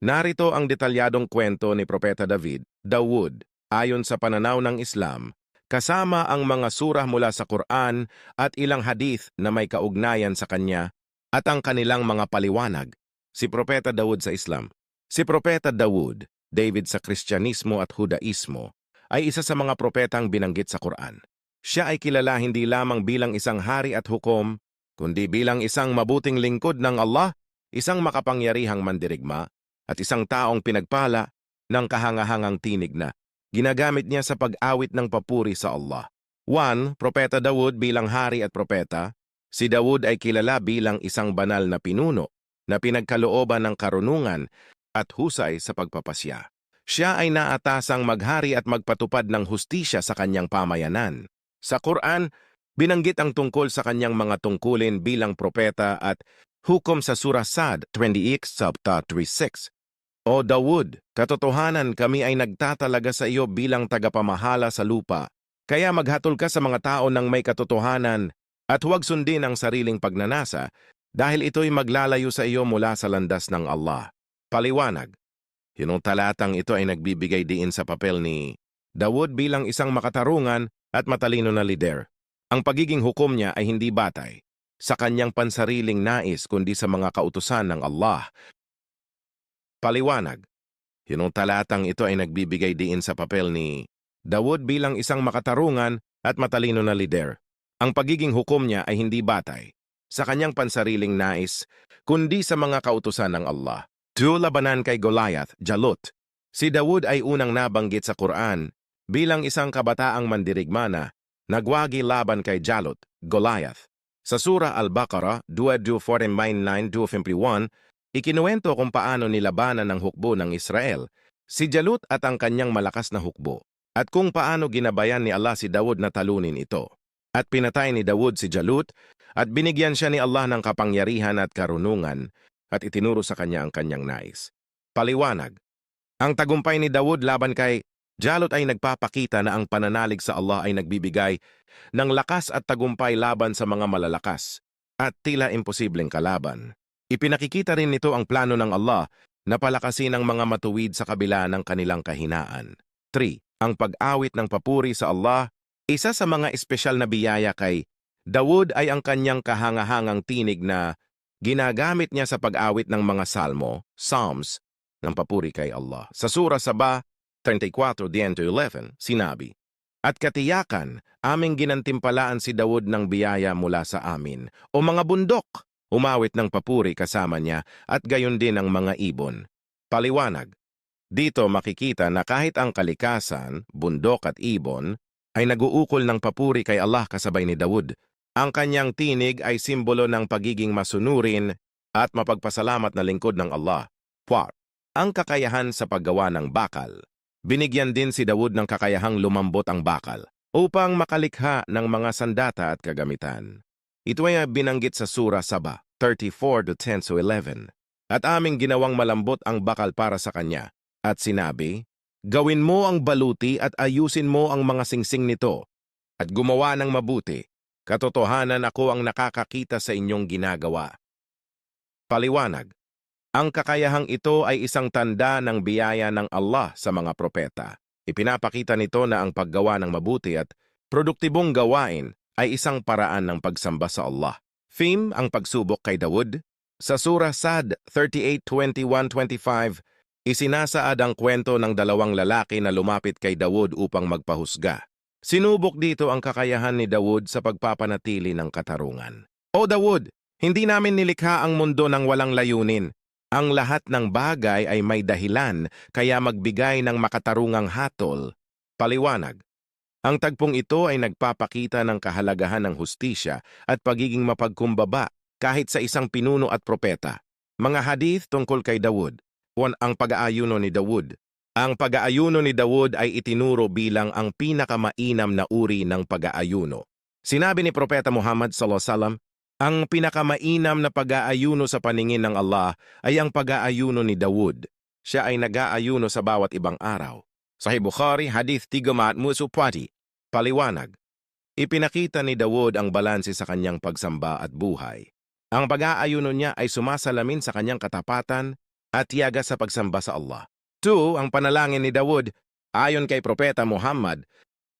Narito ang detalyadong kwento ni Propeta Dawud, ayon sa pananaw ng Islam, kasama ang mga surah mula sa Quran at ilang hadith na may kaugnayan sa kanya at ang kanilang mga paliwanag. Si Propeta Dawud sa Islam. Si Propeta Dawud, David sa Kristyanismo at Hudaismo, ay isa sa mga propetang binanggit sa Quran. Siya ay kilala hindi lamang bilang isang hari at hukom, kundi bilang isang mabuting lingkod ng Allah, isang makapangyarihang mandirigma, at isang taong pinagpala ng kahangahangang tinig na ginagamit niya sa pag-awit ng papuri sa Allah. 1. Propeta Dawud bilang hari at propeta. Si Dawud ay kilala bilang isang banal na pinuno na pinagkalooban ng karunungan at husay sa pagpapasya. Siya ay naatasang maghari at magpatupad ng hustisya sa kanyang pamayanan. Sa Quran, binanggit ang tungkol sa kanyang mga tungkulin bilang propeta at hukom sa Surah Sad 20:36. O Dawud, katotohanan kami ay nagtatalaga sa iyo bilang tagapamahala sa lupa. Kaya maghatol ka sa mga tao ng may katotohanan at huwag sundin ang sariling pagnanasa dahil ito'y maglalayo sa iyo mula sa landas ng Allah. Paliwanag. Yung talatang ito ay nagbibigay diin sa papel ni Dawud bilang isang makatarungan at matalino na lider. Ang pagiging hukom niya ay hindi batay sa kanyang pansariling nais kundi sa mga kautusan ng Allah. Paliwanag. Yung talatang ito ay nagbibigay diin sa papel ni Dawud bilang isang makatarungan at matalino na lider. Ang pagiging hukom niya ay hindi batay sa kanyang pansariling nais, kundi sa mga kautusan ng Allah. 2. Labanan kay Goliath, Jalut. Si Dawud ay unang nabanggit sa Quran bilang isang kabataang mandirigma na nagwagi laban kay Jalut, Goliath. Sa Surah Al-Baqarah 2:49-51, ikinuwento kung paano nilabanan ng hukbo ng Israel, si Jalut at ang kanyang malakas na hukbo, at kung paano ginabayan ni Allah si Dawud na talunin ito. At pinatay ni Dawud si Jalut at binigyan siya ni Allah ng kapangyarihan at karunungan at itinuro sa kanya ang kanyang nais. Paliwanag. Ang tagumpay ni Dawud laban kay Jalut ay nagpapakita na ang pananalig sa Allah ay nagbibigay ng lakas at tagumpay laban sa mga malalakas at tila imposibleng kalaban. Ipinakikita rin nito ang plano ng Allah na palakasin ang mga matuwid sa kabila ng kanilang kahinaan. 3. Ang pag-awit ng papuri sa Allah. Isa sa mga espesyal na biyaya kay Dawud ay ang kanyang kahangahangang tinig na ginagamit niya sa pag-awit ng mga salmo, psalms, ng papuri kay Allah. Sa Surah Saba 34:10-11, sinabi, "At katiyakan, aming ginantimpalaan si Dawud ng biyaya mula sa amin, o mga bundok, umawit ng papuri kasama niya at gayon din ang mga ibon." Paliwanag. Dito makikita na kahit ang kalikasan, bundok at ibon, ay naguukol ng papuri kay Allah kasabay ni Dawud. Ang kanyang tinig ay simbolo ng pagiging masunurin at mapagpasalamat na lingkod ng Allah. 4. Ang kakayahan sa paggawa ng bakal. Binigyan din si Dawud ng kakayahang lumambot ang bakal upang makalikha ng mga sandata at kagamitan. Ito ay binanggit sa Surah Saba 34:10-11. At aming ginawang malambot ang bakal para sa kanya. At sinabi, "Gawin mo ang baluti at ayusin mo ang mga singsing nito, at gumawa ng mabuti. Katotohanan ako ang nakakakita sa inyong ginagawa." Paliwanag. Ang kakayahang ito ay isang tanda ng biyaya ng Allah sa mga propeta. Ipinapakita nito na ang paggawa ng mabuti at produktibong gawain ay isang paraan ng pagsamba sa Allah. Theme, ang pagsubok kay Dawud. Sa Surah Sad 38:21-25, isinasaad ang kwento ng dalawang lalaki na lumapit kay Dawud upang magpahusga. Sinubok dito ang kakayahan ni Dawud sa pagpapanatili ng katarungan. "O Dawud, hindi namin nilikha ang mundo ng walang layunin. Ang lahat ng bagay ay may dahilan, kaya magbigay ng makatarungang hatol." Paliwanag. Ang tagpong ito ay nagpapakita ng kahalagahan ng hustisya at pagiging mapagkumbaba kahit sa isang pinuno at propeta. Mga hadith tungkol kay Dawud. 1. Ang pag-aayuno ni Dawud. Ang pag-aayuno ni Dawud ay itinuro bilang ang pinakamainam na uri ng pag-aayuno. Sinabi ni Propeta Muhammad SAW, ang pinakamainam na pag-aayuno sa paningin ng Allah ay ang pag-aayuno ni Dawud. Siya ay nag-aayuno sa bawat ibang araw. Sahih Bukhari, Hadith 3:40. Paliwanag. Ipinakita ni Dawud ang balanse sa kanyang pagsamba at buhay. Ang pag-aayuno niya ay sumasalamin sa kanyang katapatan, at tiyaga sa pagsamba sa Allah. 2. Ang panalangin ni Dawud. Ayon kay Propeta Muhammad,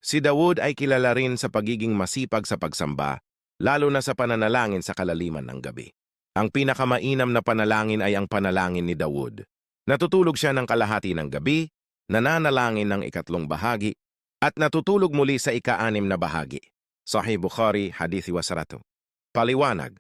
si Dawud ay kilala rin sa pagiging masipag sa pagsamba, lalo na sa pananalangin sa kalaliman ng gabi. Ang pinakamainam na panalangin ay ang panalangin ni Dawud. Natutulog siya ng kalahati ng gabi, nananalangin ng ikatlong bahagi, at natutulog muli sa ika-6 na bahagi. Sahih Bukhari, Hadith 100. Paliwanag,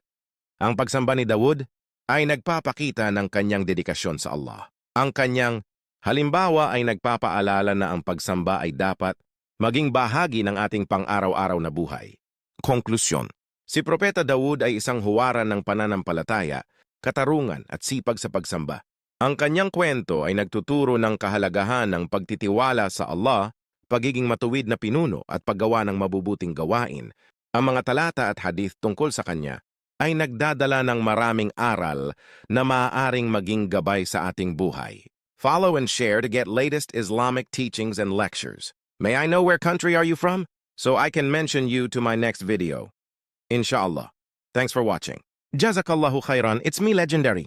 ang pagsamba ni Dawud ay nagpapakita ng kanyang dedikasyon sa Allah. Ang kanyang halimbawa ay nagpapaalala na ang pagsamba ay dapat maging bahagi ng ating pang-araw-araw na buhay. Konklusyon, si Propeta Dawud ay isang huwaran ng pananampalataya, katarungan at sipag sa pagsamba. Ang kanyang kwento ay nagtuturo ng kahalagahan ng pagtitiwala sa Allah, pagiging matuwid na pinuno at paggawa ng mabubuting gawain. Ang mga talata at hadith tungkol sa kanya ay nagdadala ng maraming aral na maaaring maging gabay sa ating buhay. Follow and share to get latest Islamic teachings and lectures. May I know where country are you from? So I can mention you to my next video. Inshallah. Thanks for watching. Jazakallahu khairan. It's me, Legendary.